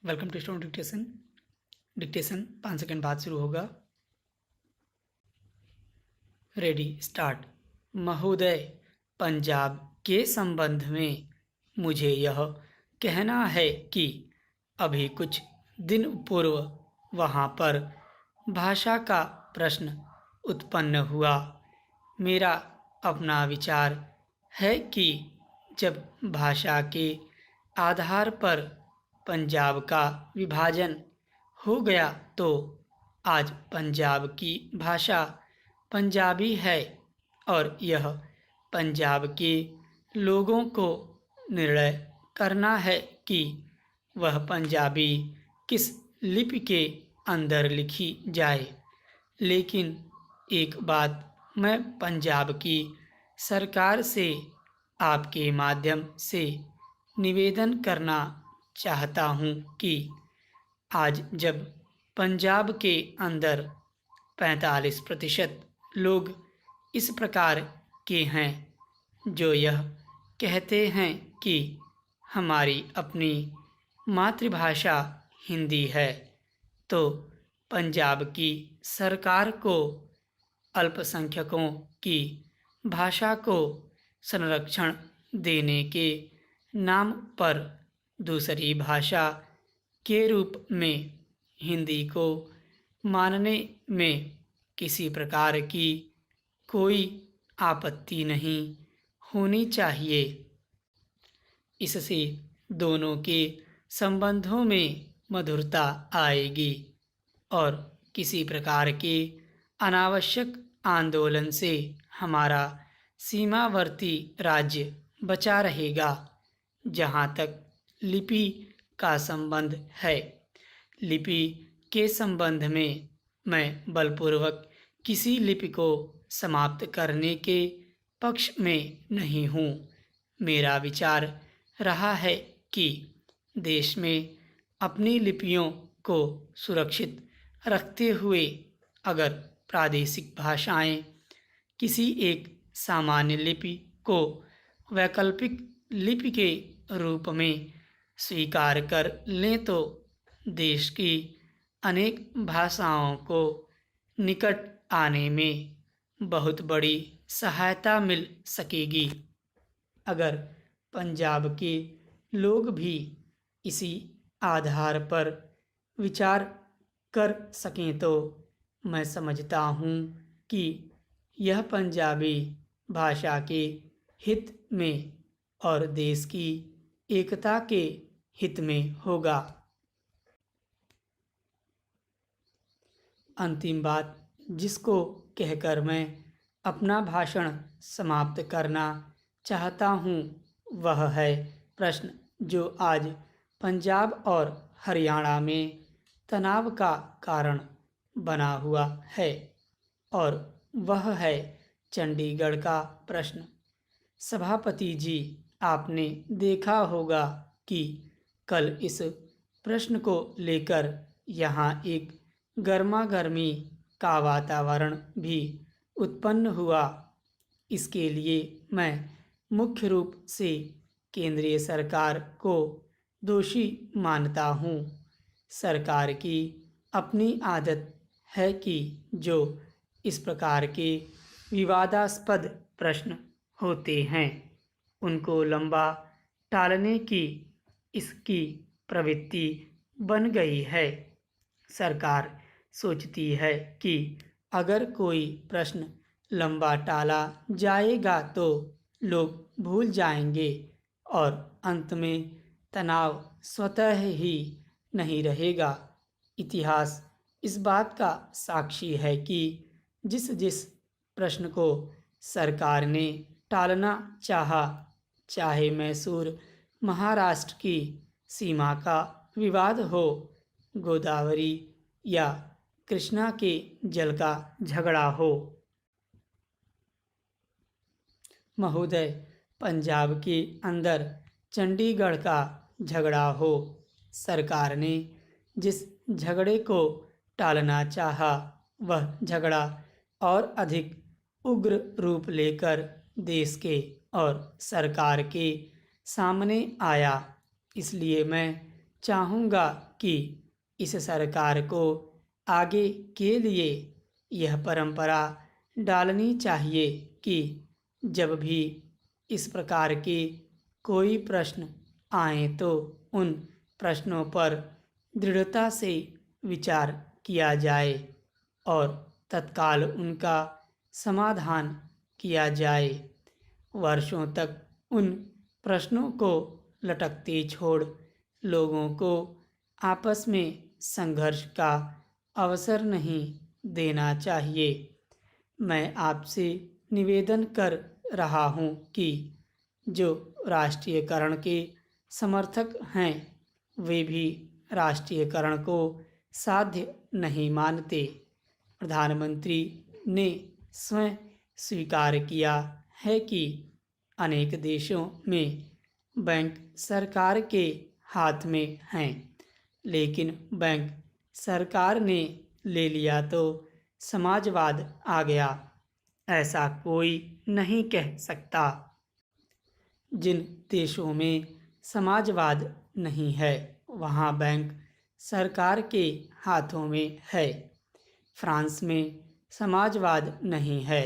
Welcome to student dictation. Dictation 5 second बाद शुरू होगा। Ready start. महोदय, पंजाब के संबंध में मुझे यह कहना है कि अभी कुछ दिन पूर्व वहाँ पर भाषा का प्रश्न उत्पन्न हुआ। मेरा अपना विचार है कि जब भाषा के आधार पर पंजाब का विभाजन हो गया तो आज पंजाब की भाषा पंजाबी है और यह पंजाब के लोगों को निर्णय करना है कि वह पंजाबी किस लिपि के अंदर लिखी जाए। लेकिन एक बात मैं पंजाब की सरकार से आपके माध्यम से निवेदन करना चाहता हूँ कि आज जब पंजाब के अंदर 45% लोग इस प्रकार के हैं जो यह कहते हैं कि हमारी अपनी मातृभाषा हिंदी है, तो पंजाब की सरकार को अल्पसंख्यकों की भाषा को संरक्षण देने के नाम पर दूसरी भाषा के रूप में हिंदी को मानने में किसी प्रकार की कोई आपत्ति नहीं होनी चाहिए। इससे दोनों के संबंधों में मधुरता आएगी और किसी प्रकार के अनावश्यक आंदोलन से हमारा सीमावर्ती राज्य बचा रहेगा। जहाँ तक लिपि का संबंध है, लिपि के संबंध में मैं बलपूर्वक किसी लिपि को समाप्त करने के पक्ष में नहीं हूँ। मेरा विचार रहा है कि देश में अपनी लिपियों को सुरक्षित रखते हुए अगर प्रादेशिक भाषाएं किसी एक सामान्य लिपि को वैकल्पिक लिपि के रूप में स्वीकार कर लें तो देश की अनेक भाषाओं को निकट आने में बहुत बड़ी सहायता मिल सकेगी। अगर पंजाब के लोग भी इसी आधार पर विचार कर सकें तो मैं समझता हूँ कि यह पंजाबी भाषा के हित में और देश की एकता के हित में होगा। अंतिम बात जिसको कहकर मैं अपना भाषण समाप्त करना चाहता हूँ वह है प्रश्न जो आज पंजाब और हरियाणा में तनाव का कारण बना हुआ है, और वह है चंडीगढ़ का प्रश्न। सभापति जी, आपने देखा होगा कि कल इस प्रश्न को लेकर यहाँ एक गर्मागर्मी का वातावरण भी उत्पन्न हुआ। इसके लिए मैं मुख्य रूप से केंद्रीय सरकार को दोषी मानता हूँ। सरकार की अपनी आदत है कि जो इस प्रकार के विवादास्पद प्रश्न होते हैं उनको लंबा टालने की इसकी प्रवृत्ति बन गई है। सरकार सोचती है कि अगर कोई प्रश्न लंबा टाला जाएगा तो लोग भूल जाएंगे और अंत में तनाव स्वतः ही नहीं रहेगा। इतिहास इस बात का साक्षी है कि जिस प्रश्न को सरकार ने टालना चाहा, चाहे मैसूर महाराष्ट्र की सीमा का विवाद हो, गोदावरी या कृष्णा के जल का झगड़ा हो। महोदय, पंजाब के अंदर चंडीगढ़ का झगड़ा हो, सरकार ने जिस झगड़े को टालना चाहा वह झगड़ा और अधिक उग्र रूप लेकर देश के और सरकार के सामने आया। इसलिए मैं चाहूँगा कि इस सरकार को आगे के लिए यह परंपरा डालनी चाहिए कि जब भी इस प्रकार के कोई प्रश्न आए तो उन प्रश्नों पर दृढ़ता से विचार किया जाए और तत्काल उनका समाधान किया जाए। वर्षों तक उन प्रश्नों को लटकते छोड़ लोगों को आपस में संघर्ष का अवसर नहीं देना चाहिए। मैं आपसे निवेदन कर रहा हूँ कि जो राष्ट्रीयकरण के समर्थक हैं वे भी राष्ट्रीयकरण को साध्य नहीं मानते। प्रधानमंत्री ने स्वयं स्वीकार किया है कि अनेक देशों में बैंक सरकार के हाथ में हैं, लेकिन बैंक सरकार ने ले लिया तो समाजवाद आ गया, ऐसा कोई नहीं कह सकता। जिन देशों में समाजवाद नहीं है वहाँ बैंक सरकार के हाथों में है। फ्रांस में समाजवाद नहीं है,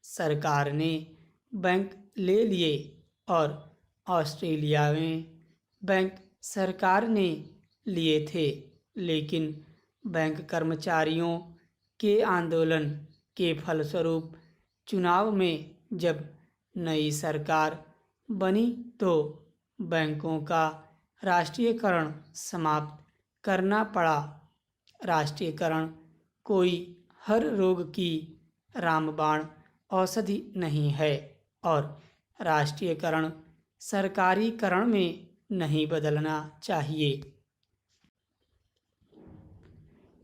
सरकार ने बैंक ले लिए, और ऑस्ट्रेलिया में बैंक सरकार ने लिए थे, लेकिन बैंक कर्मचारियों के आंदोलन के फलस्वरूप चुनाव में जब नई सरकार बनी तो बैंकों का राष्ट्रीयकरण समाप्त करना पड़ा। राष्ट्रीयकरण कोई हर रोग की रामबाण औषधि नहीं है और राष्ट्रीयकरण सरकारीकरण में नहीं बदलना चाहिए।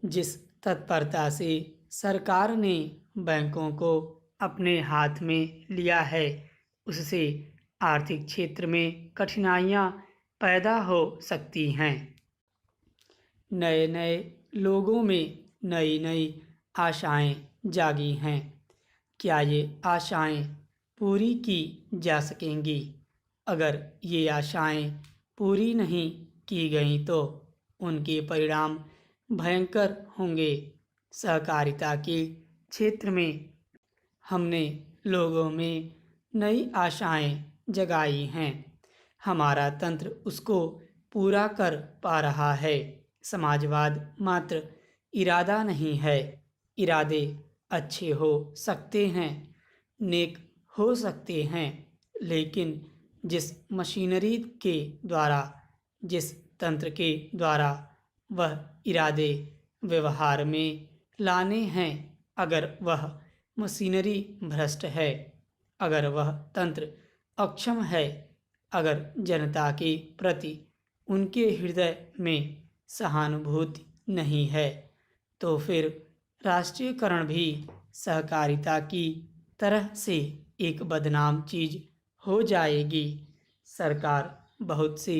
जिस तत्परता से सरकार ने बैंकों को अपने हाथ में लिया है उससे आर्थिक क्षेत्र में कठिनाइयाँ पैदा हो सकती हैं। नए नए लोगों में नई नई आशाएं जागी हैं। क्या ये आशाएं पूरी की जा सकेंगी? अगर ये आशाएं पूरी नहीं की गईं तो उनके परिणाम भयंकर होंगे। सहकारिता के क्षेत्र में हमने लोगों में नई आशाएं जगाई हैं। हमारा तंत्र उसको पूरा कर पा रहा है। समाजवाद मात्र इरादा नहीं है। इरादे अच्छे हो सकते हैं, नेक हो सकते हैं, लेकिन जिस मशीनरी के द्वारा, जिस तंत्र के द्वारा वह इरादे व्यवहार में लाने हैं, अगर वह मशीनरी भ्रष्ट है, अगर वह तंत्र अक्षम है, अगर जनता के प्रति उनके हृदय में सहानुभूति नहीं है, तो फिर राष्ट्रीयकरण भी सहकारिता की तरह से एक बदनाम चीज हो जाएगी। सरकार बहुत से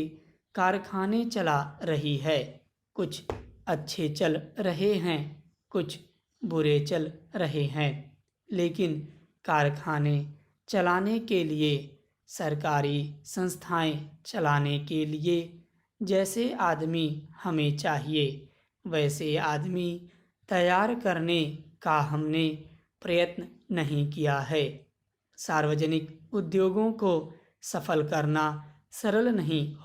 कारखाने चला रही है, कुछ अच्छे चल रहे हैं, कुछ बुरे चल रहे हैं, लेकिन कारखाने चलाने के लिए, सरकारी संस्थाएं चलाने के लिए जैसे आदमी हमें चाहिए वैसे आदमी तैयार करने का हमने प्रयत्न नहीं किया है। सार्वजनिक उद्योगों को सफल करना सरल नहीं